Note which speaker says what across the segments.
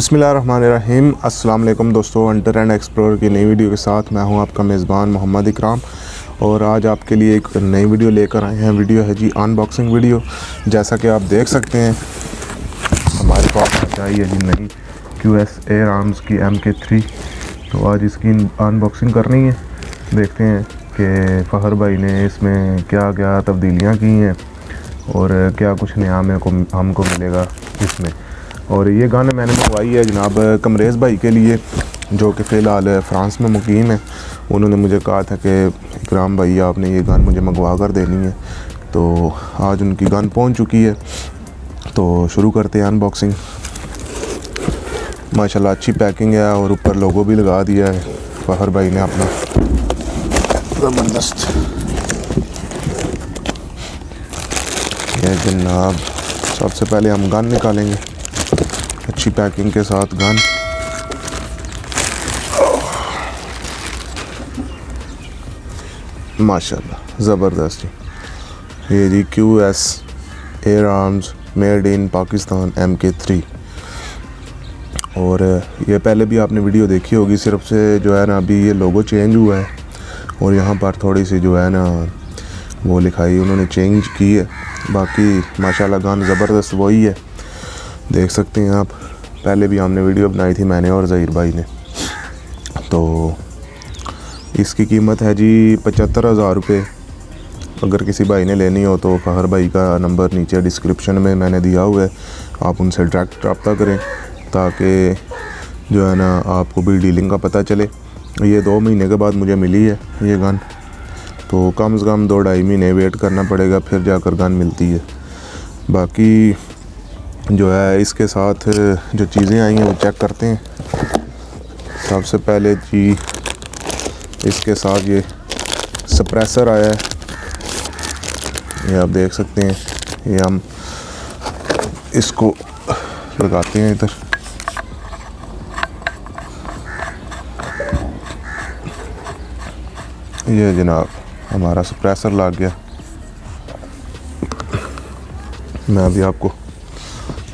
Speaker 1: बिस्मिल्लाहिर्रहमानिर्रहीम। अस्सलाम वालेकुम दोस्तों, हंटर एंड एक्सप्लोरर की नई वीडियो के साथ मैं हूं आपका मेज़बान मोहम्मद इकराम। और आज आपके लिए एक नई वीडियो लेकर आए हैं। वीडियो है जी अनबॉक्सिंग वीडियो। जैसा कि आप देख सकते हैं हमारे पास आई है जी नई QS एयर आर्म्स की MK3। तो आज इसकी अनबॉक्सिंग करनी है। देखते हैं कि फ़खर भाई ने इसमें क्या क्या तब्दीलियाँ की हैं और क्या कुछ नया हमको मिलेगा इसमें। और ये गन मैंने मंगवाई है जनाब कमरेज़ भाई के लिए, जो कि फ़िलहाल फ़्रांस में मुकीम है। उन्होंने मुझे कहा था कि इकराम भाई आपने ये गन मुझे मंगवा कर देनी है। तो आज उनकी गन पहुंच चुकी है। तो शुरू करते हैं अनबॉक्सिंग। माशाल्लाह अच्छी पैकिंग है और ऊपर लोगो भी लगा दिया है फ़खर भाई ने अपना, ज़बरदस्त। ये जनाब सबसे पहले हम गन निकालेंगे अच्छी पैकिंग के साथ। गन माशाल्लाह ज़बरदस्त जी। ये जी QS air arms made in Pakistan MK3। और ये पहले भी आपने वीडियो देखी होगी, सिर्फ से जो है ना अभी ये लोगो चेंज हुआ है और यहाँ पर थोड़ी सी जो है ना वो लिखाई उन्होंने चेंज की है। बाकी माशाल्लाह गन ज़बरदस्त वही है, देख सकते हैं आप। पहले भी हमने वीडियो बनाई थी मैंने और ज़हीर भाई ने। तो इसकी कीमत है जी 75,000 रुपये। अगर किसी भाई ने लेनी हो तो फ़खर भाई का नंबर नीचे डिस्क्रिप्शन में मैंने दिया हुआ है, आप उनसे डायरेक्ट रब्ता करें ताकि जो है ना आपको भी डीलिंग का पता चले। ये 2 महीने के बाद मुझे मिली है ये गन, तो कम से कम 2-2.5 महीने वेट करना पड़ेगा फिर जाकर गन मिलती है। बाकी जो है इसके साथ जो चीज़ें आई हैं वो चेक करते हैं। सबसे पहले जी इसके साथ ये सप्रेसर आया है, ये आप देख सकते हैं। ये हम इसको लगाते हैं इधर। ये जनाब हमारा सप्रेसर लग गया। मैं अभी आपको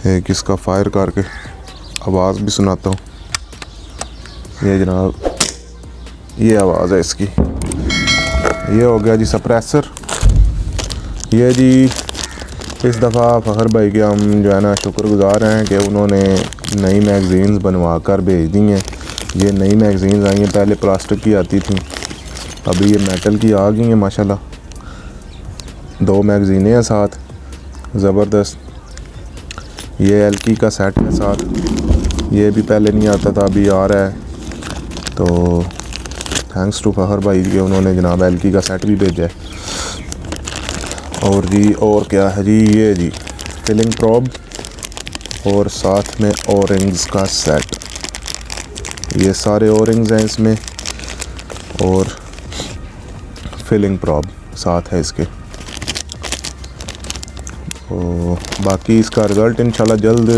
Speaker 1: एक इसका फायर करके आवाज़ भी सुनाता हूँ। ये जनाब ये आवाज़ है इसकी। ये हो गया जी सप्रेसर। ये जी इस दफ़ा फ़खर भाई के हम जो है ना शुक्रगुज़ार हैं कि उन्होंने नई मैगज़ीन्स बनवा कर भेज दी हैं। ये नई मैगज़ीन्स आई हैं, पहले प्लास्टिक की आती थी, अभी ये मेटल की आ गई हैं माशाल्लाह। 2 मैगज़ीनें हैं साथ, ज़बरदस्त। ये एलकी का सेट है साथ, ये भी पहले नहीं आता था अभी आ रहा है। तो थैंक्स टू फ़खर भाई के उन्होंने जनाब एलकी का सेट भी भेजा है। और जी और क्या है जी, ये जी फिलिंग प्रॉब और साथ में ओरिंग्स का सेट। ये सारे ओरिंग्स हैं इसमें और फिलिंग प्रॉब साथ है इसके। तो बाकी इसका रिज़ल्ट इंशाल्लाह जल्द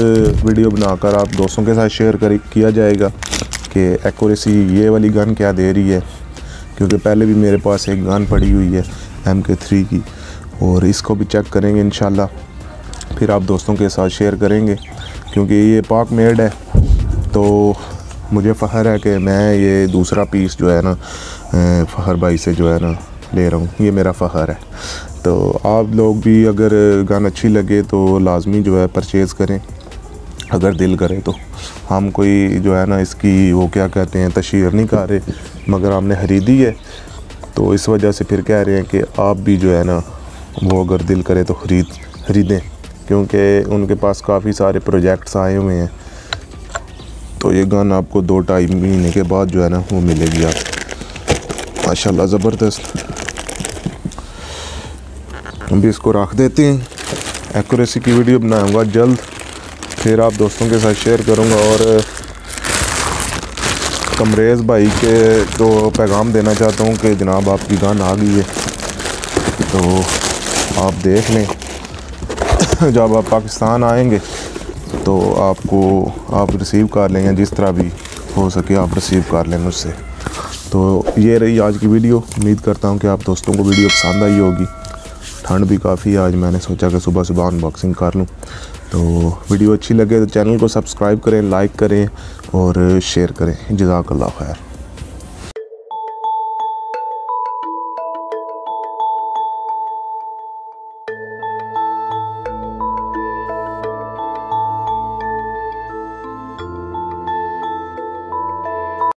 Speaker 1: वीडियो बनाकर आप दोस्तों के साथ शेयर किया जाएगा कि एक्यूरेसी ये वाली गन क्या दे रही है। क्योंकि पहले भी मेरे पास एक गन पड़ी हुई है MK3 की, और इसको भी चेक करेंगे इंशाल्लाह, फिर आप दोस्तों के साथ शेयर करेंगे। क्योंकि ये पाक मेड है तो मुझे फ़ख्र है कि मैं ये दूसरा पीस जो है ना फ़खर भाई से जो है ना ले रहा हूँ, ये मेरा फ़ख्र है। तो आप लोग भी अगर गन अच्छी लगे तो लाजमी जो है परचेज़ करें अगर दिल करे तो। हम कोई जो है ना इसकी वो क्या कहते हैं तशहीर नहीं कर रहे, मगर हमने ख़रीदी है तो इस वजह से फिर कह रहे हैं कि आप भी जो है ना वो अगर दिल करे तो ख़रीदें, क्योंकि उनके पास काफ़ी सारे प्रोजेक्ट्स आए हुए हैं। तो ये गन आपको 2-2.5 महीने के बाद जो है ना वो मिलेगी आप माशाल्लाह ज़बरदस्त। हम भी इसको रख देते हैं। एक्यूरेसी की वीडियो बनाऊंगा जल्द, फिर आप दोस्तों के साथ शेयर करूंगा। और कमरेज़ भाई के तो पैगाम देना चाहता हूं कि जनाब आपकी गन आ गई है, तो आप देख लें। जब आप पाकिस्तान आएंगे तो आप रिसीव कर लेंगे, जिस तरह भी हो सके आप रिसीव कर लें मुझसे। तो ये रही आज की वीडियो। उम्मीद करता हूँ कि आप दोस्तों को वीडियो पसंद आई होगी। ठंड भी काफ़ी है आज, मैंने सोचा कि सुबह सुबह अनबॉक्सिंग कर लूँ। तो वीडियो अच्छी लगे तो चैनल को सब्सक्राइब करें, लाइक करें और शेयर करें। जज़ाकल्लाह खैर।